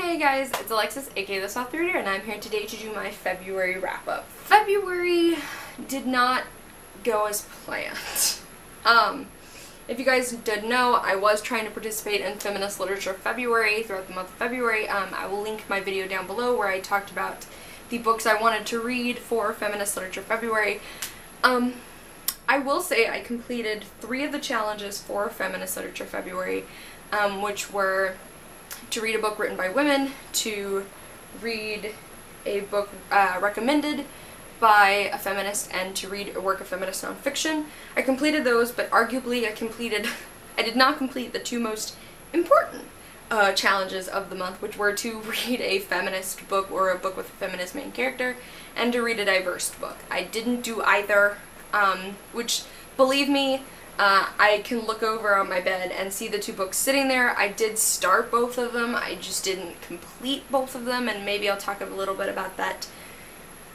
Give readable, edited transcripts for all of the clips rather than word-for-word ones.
Hey guys, it's Alexis, aka The Soft Reader, and I'm here today to do my February wrap-up. February did not go as planned. If you guys didn't know, I was trying to participate in Feminist Literature February throughout the month of February. I will link my video down below where I talked about the books I wanted to read for Feminist Literature February. I will say I completed 3 of the challenges for Feminist Literature February, which were to read a book written by women, to read a book recommended by a feminist, and to read a work of feminist nonfiction. I completed those, but arguably I did not complete the 2 most important challenges of the month, which were to read a feminist book or a book with a feminist main character, and to read a diverse book. I didn't do either, which, believe me, I can look over on my bed and see the 2 books sitting there. I did start both of them, I just didn't complete both of them, and maybe I'll talk a little bit about that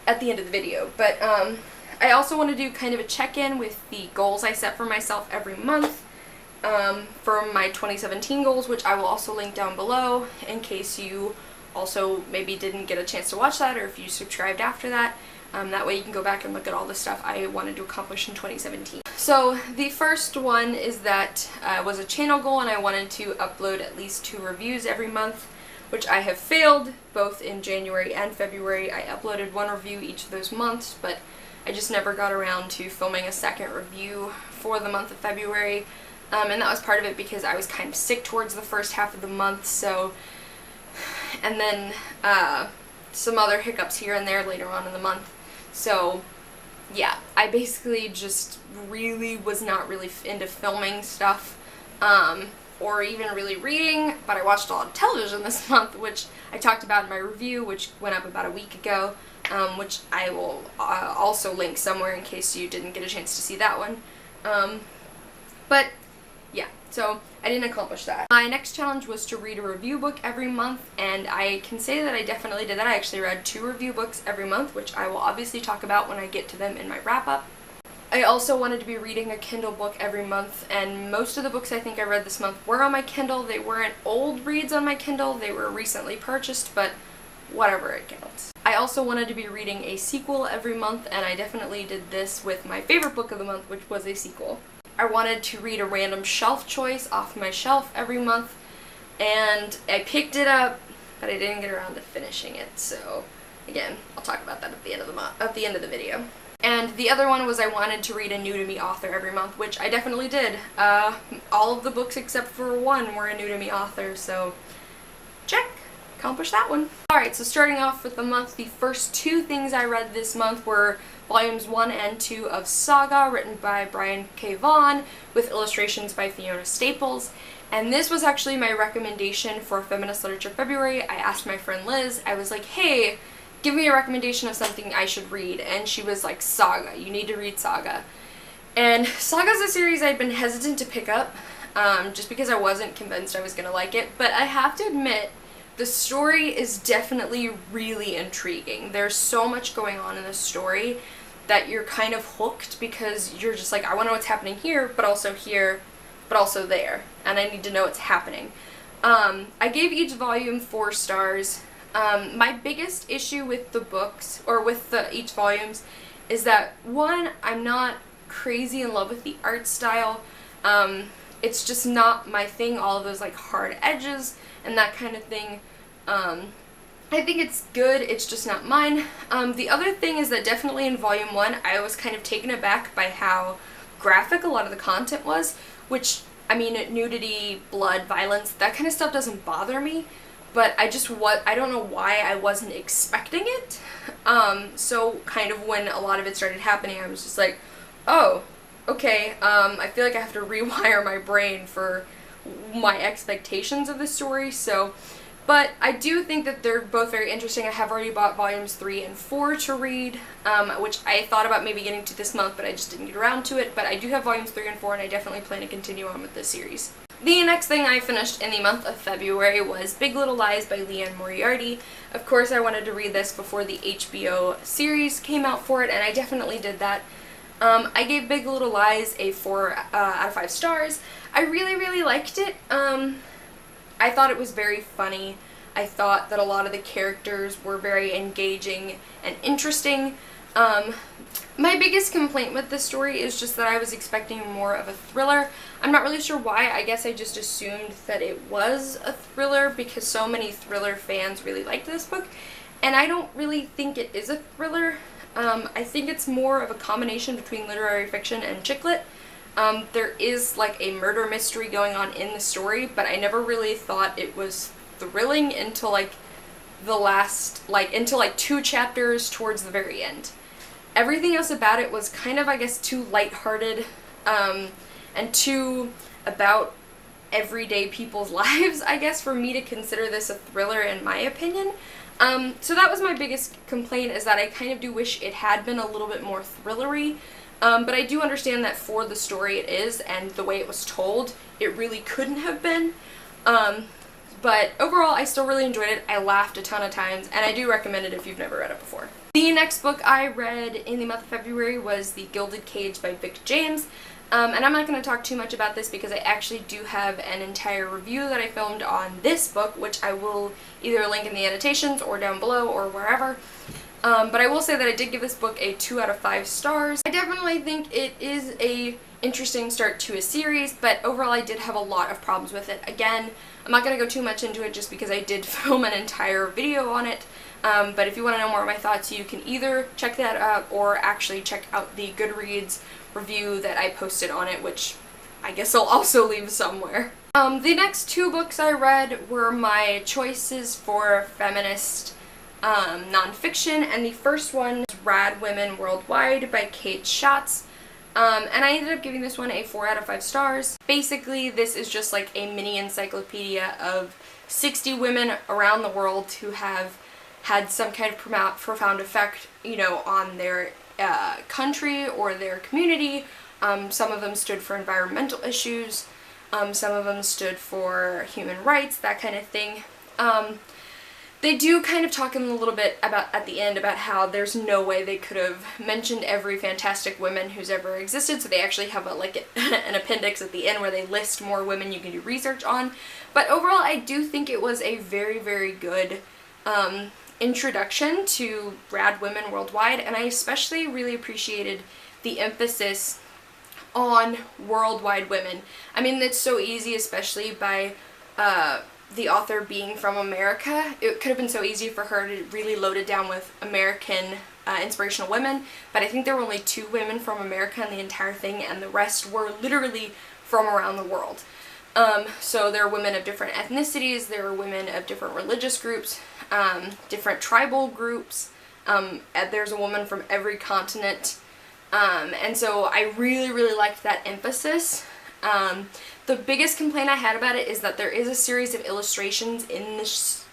at the end of the video. But I also want to do kind of a check-in with the goals I set for myself every month for my 2017 goals, which I will also link down below in case you also maybe didn't get a chance to watch that, or if you subscribed after that. That way you can go back and look at all the stuff I wanted to accomplish in 2017. So the first one is that was a channel goal, and I wanted to upload at least 2 reviews every month, which I have failed both in January and February. I uploaded 1 review each of those months, but I just never got around to filming a second review for the month of February, and that was part of it because I was kind of sick towards the first half of the month, so, and then some other hiccups here and there later on in the month. So yeah, I basically just really was not really into filming stuff, or even really reading, but I watched a lot of television this month, which I talked about in my review, which went up about a week ago, which I will also link somewhere in case you didn't get a chance to see that one. But yeah, so I didn't accomplish that. My next challenge was to read a review book every month, and I can say that I definitely did that. I actually read 2 review books every month, which I will obviously talk about when I get to them in my wrap-up. I also wanted to be reading a Kindle book every month, and most of the books I think I read this month were on my Kindle. They weren't old reads on my Kindle, they were recently purchased, but whatever, it counts. I also wanted to be reading a sequel every month, and I definitely did this with my favorite book of the month, which was a sequel. I wanted to read a random shelf choice off my shelf every month, and I picked it up, but I didn't get around to finishing it, so again, I'll talk about that at the end of the video. And the other one was I wanted to read a new to me author every month, which I definitely did. All of the books except for 1 were a new to me author, so check, accomplished that one. Alright, so starting off with the month, the first 2 things I read this month were volumes 1 and 2 of Saga, written by Brian K. Vaughan, with illustrations by Fiona Staples. And this was actually my recommendation for Feminist Literature February. I asked my friend Liz, I was like, hey, give me a recommendation of something I should read, and she was like, Saga, you need to read Saga. And Saga's a series I'd been hesitant to pick up, just because I wasn't convinced I was going to like it, but I have to admit, the story is definitely really intriguing. There's so much going on in this story that you're kind of hooked, because you're just like, I want to know what's happening here, but also there, and I need to know what's happening. I gave each volume 4 stars. My biggest issue with the books, or with each volumes, is that 1, I'm not crazy in love with the art style. It's just not my thing, all of those like hard edges and that kind of thing. I think it's good, it's just not mine. The other thing is that definitely in volume 1, I was kind of taken aback by how graphic a lot of the content was, which, I mean, nudity, blood, violence, that kind of stuff doesn't bother me, but I don't know why I wasn't expecting it. So kind of when a lot of it started happening, I was just like, oh, okay, I feel like I have to rewire my brain for my expectations of the story, so, but I do think that they're both very interesting. I have already bought volumes 3 and 4 to read, which I thought about maybe getting to this month, but I just didn't get around to it, but I do have volumes 3 and 4, and I definitely plan to continue on with this series. The next thing I finished in the month of February was Big Little Lies by Liane Moriarty. Of course, I wanted to read this before the HBO series came out for it, and I definitely did that. I gave Big Little Lies a 4 out of 5 stars. I really, really liked it. I thought it was very funny. I thought that a lot of the characters were very engaging and interesting. My biggest complaint with this story is just that I was expecting more of a thriller. I'm not really sure why. I guess I just assumed that it was a thriller because so many thriller fans really liked this book, and I don't really think it is a thriller. I think it's more of a combination between literary fiction and chick lit. There is like a murder mystery going on in the story, but I never really thought it was thrilling until like the last, until 2 chapters towards the very end. Everything else about it was kind of, I guess, too lighthearted, and too about everyday people's lives, I guess, for me to consider this a thriller in my opinion. So that was my biggest complaint, is that I kind of do wish it had been a little bit more thrillery, but I do understand that for the story it is, and the way it was told, it really couldn't have been. But overall, I still really enjoyed it. I laughed a ton of times, and I do recommend it if you've never read it before. The next book I read in the month of February was The Gilded Cage by Vic James. And I'm not going to talk too much about this because I actually do have an entire review that I filmed on this book, which I will either link in the annotations or down below or wherever. But I will say that I did give this book a 2 out of 5 stars. I definitely think it is a interesting start to a series, but overall I did have a lot of problems with it. Again, I'm not going to go too much into it just because I did film an entire video on it. But if you want to know more of my thoughts, you can either check that out or actually check out the Goodreads review that I posted on it, which I guess I'll also leave somewhere. The next 2 books I read were my choices for feminist nonfiction, and the first one is Rad Women Worldwide by Kate Schatz. And I ended up giving this one a 4 out of 5 stars. Basically, this is just like a mini encyclopedia of 60 women around the world who have had some kind of profound effect, you know, on their country or their community. Some of them stood for environmental issues, some of them stood for human rights, that kind of thing. They do kind of talk in a little bit about, at the end, about how there's no way they could have mentioned every fantastic woman who's ever existed, so they actually have an appendix at the end where they list more women you can do research on. But overall, I do think it was a very, very good introduction to Rad Women Worldwide, and I especially really appreciated the emphasis on worldwide women. I mean, it's so easy, especially by the author being from America. It could have been so easy for her to really load it down with American inspirational women, but I think there were only 2 women from America in the entire thing, and the rest were literally from around the world. So there are women of different ethnicities, there are women of different religious groups, different tribal groups, there's a woman from every continent, and so I really, really liked that emphasis. The biggest complaint I had about it is that there is a series of illustrations in this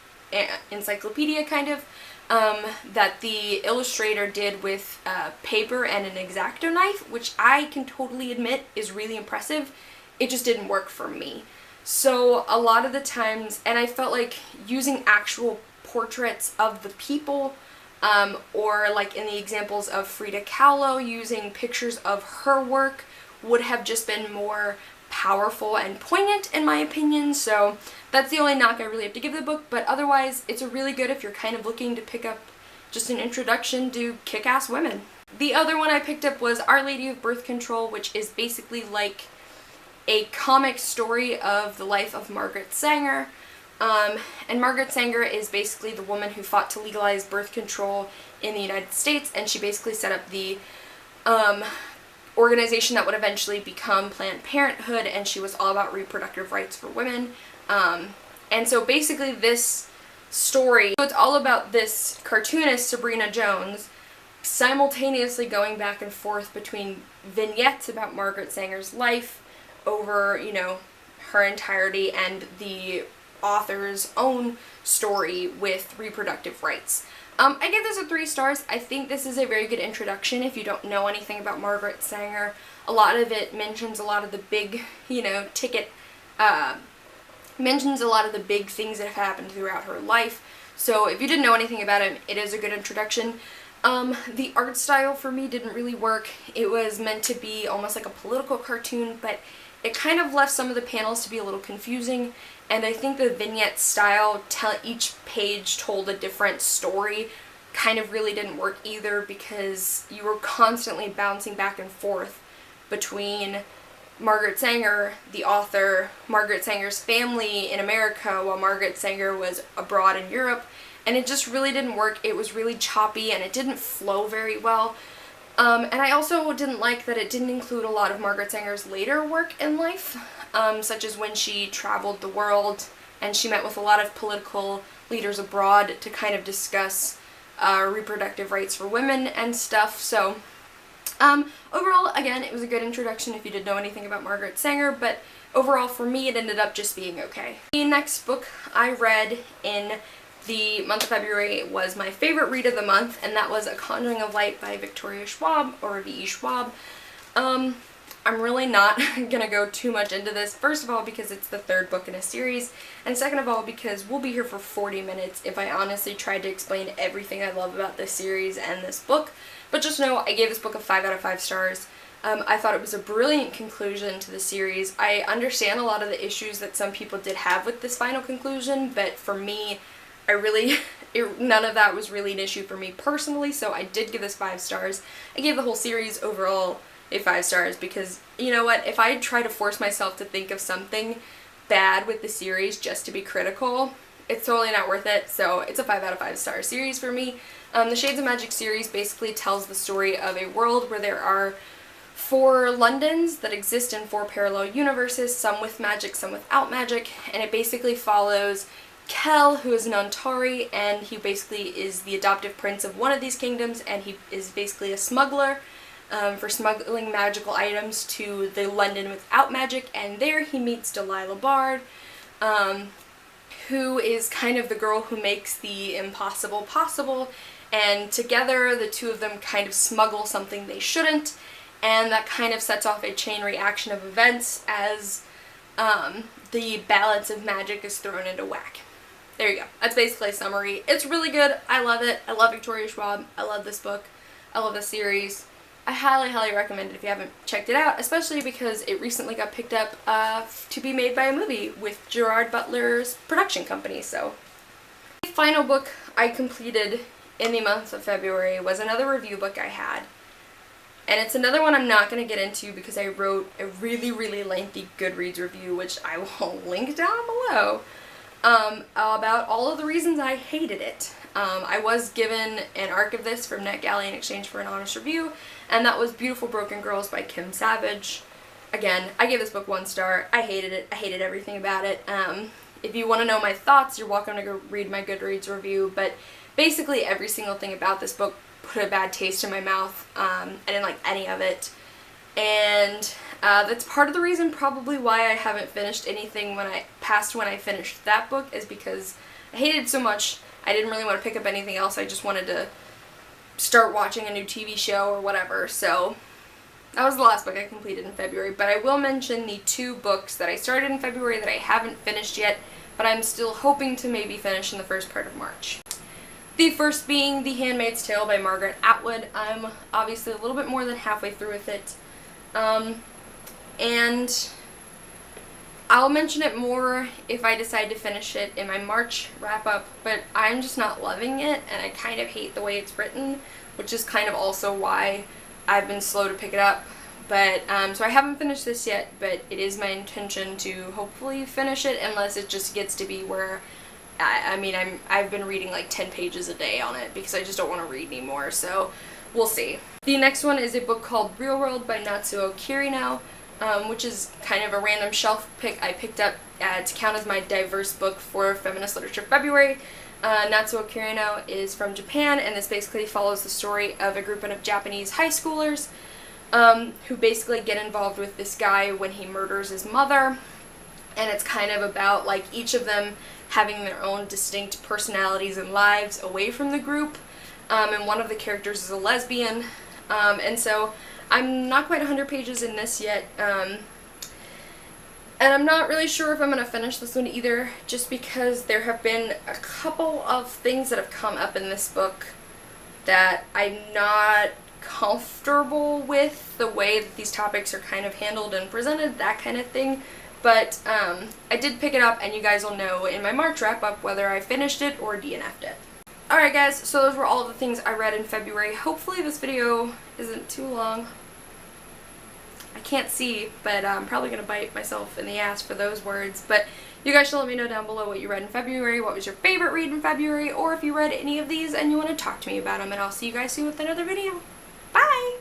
encyclopedia, kind of, that the illustrator did with paper and an X-Acto knife, which I can totally admit is really impressive. It just didn't work for me. So a lot of the times, and I felt like using actual portraits of the people, or like in the examples of Frida Kahlo, using pictures of her work would have just been more powerful and poignant in my opinion. So that's the only knock I really have to give the book, but otherwise it's a really good if you're kind of looking to pick up just an introduction to kick-ass women. The other one I picked up was Our Lady of Birth Control, which is basically like a comic story of the life of Margaret Sanger. And Margaret Sanger is basically the woman who fought to legalize birth control in the United States, and she basically set up the organization that would eventually become Planned Parenthood, and she was all about reproductive rights for women. And so basically this story, so it's all about this cartoonist, Sabrina Jones, simultaneously going back and forth between vignettes about Margaret Sanger's life over, you know, her entirety, and the author's own story with reproductive rights. I give this a 3 stars. I think this is a very good introduction if you don't know anything about Margaret Sanger. A lot of it mentions a lot of the big, you know, mentions a lot of the big things that have happened throughout her life. So if you didn't know anything about it, it is a good introduction. The art style for me didn't really work. It was meant to be almost like a political cartoon, but it kind of left some of the panels to be a little confusing, and I think the vignette style, each page told a different story, kind of really didn't work either, because you were constantly bouncing back and forth between Margaret Sanger, the author, Margaret Sanger's family in America, while Margaret Sanger was abroad in Europe, and it just really didn't work. It was really choppy and it didn't flow very well. And I also didn't like that it didn't include a lot of Margaret Sanger's later work in life, such as when she traveled the world and she met with a lot of political leaders abroad to kind of discuss reproductive rights for women and stuff. So overall, again, it was a good introduction if you didn't know anything about Margaret Sanger, but overall for me it ended up just being okay. The next book I read in the month of February was my favorite read of the month, and that was A Conjuring of Light by Victoria Schwab, or V.E. Schwab. I'm really not gonna go too much into this, first of all because it's the third book in a series, and second of all because we'll be here for 40 minutes if I honestly tried to explain everything I love about this series and this book. But just know I gave this book a 5 out of 5 stars. I thought it was a brilliant conclusion to the series. I understand a lot of the issues that some people did have with this final conclusion, but for me, none of that was really an issue for me personally, so I did give this 5 stars. I gave the whole series overall a 5 stars because, you know what, if I try to force myself to think of something bad with the series just to be critical, it's totally not worth it, so it's a 5 out of 5 star series for me. The Shades of Magic series basically tells the story of a world where there are 4 Londons that exist in 4 parallel universes, some with magic, some without magic, and it basically follows Kel, who is an Antari, and he basically is the adoptive prince of one of these kingdoms, and he is basically a smuggler for smuggling magical items to the London without magic, and there he meets Delilah Bard, who is kind of the girl who makes the impossible possible, and together the two of them kind of smuggle something they shouldn't, and that kind of sets off a chain reaction of events as the balance of magic is thrown into whack. There you go. That's basically a summary. It's really good. I love it. I love Victoria Schwab. I love this book. I love this series. I highly, highly recommend it if you haven't checked it out, especially because it recently got picked up to be made by a movie with Gerard Butler's production company. So, the final book I completed in the month of February was another review book I had. And it's another one I'm not going to get into because I wrote a really, really lengthy Goodreads review, which I will link down below, about all of the reasons I hated it. I was given an arc of this from NetGalley in exchange for an honest review, and that was Beautiful Broken Girls by Kim Savage. Again, I gave this book 1 star. I hated it. I hated everything about it. If you want to know my thoughts, you're welcome to go read my Goodreads review, but basically every single thing about this book put a bad taste in my mouth. I didn't like any of it, and that's part of the reason probably why I haven't finished anything when I finished that book, is because I hated it so much. I didn't really want to pick up anything else. I just wanted to start watching a new TV show or whatever. So that was the last book I completed in February, but I will mention the 2 books that I started in February that I haven't finished yet, but I'm still hoping to maybe finish in the first part of March. The first being The Handmaid's Tale by Margaret Atwood. I'm obviously a little bit more than halfway through with it. And I'll mention it more if I decide to finish it in my March wrap-up, but I'm just not loving it, and I kind of hate the way it's written, which is kind of also why I've been slow to pick it up. But, so I haven't finished this yet, but it is my intention to hopefully finish it, unless it just gets to be where I've been reading like 10 pages a day on it because I just don't want to read anymore, so we'll see. The next one is a book called Real World by Natsuo Kirino, which is kind of a random shelf pick I picked up to count as my diverse book for Feminist Literature February. Natsuo Kirino is from Japan, and this basically follows the story of a group of Japanese high schoolers who basically get involved with this guy when he murders his mother, and it's kind of about like each of them having their own distinct personalities and lives away from the group, and one of the characters is a lesbian, and so I'm not quite 100 pages in this yet, and I'm not really sure if I'm going to finish this one either, just because there have been a couple of things that have come up in this book that I'm not comfortable with the way that these topics are kind of handled and presented, that kind of thing. But I did pick it up, and you guys will know in my March wrap-up whether I finished it or DNF'd it. Alright guys, so those were all the things I read in February. Hopefully this video isn't too long. I can't see, but I'm probably going to bite myself in the ass for those words. But you guys should let me know down below what you read in February, what was your favorite read in February, or if you read any of these and you want to talk to me about them. And I'll see you guys soon with another video.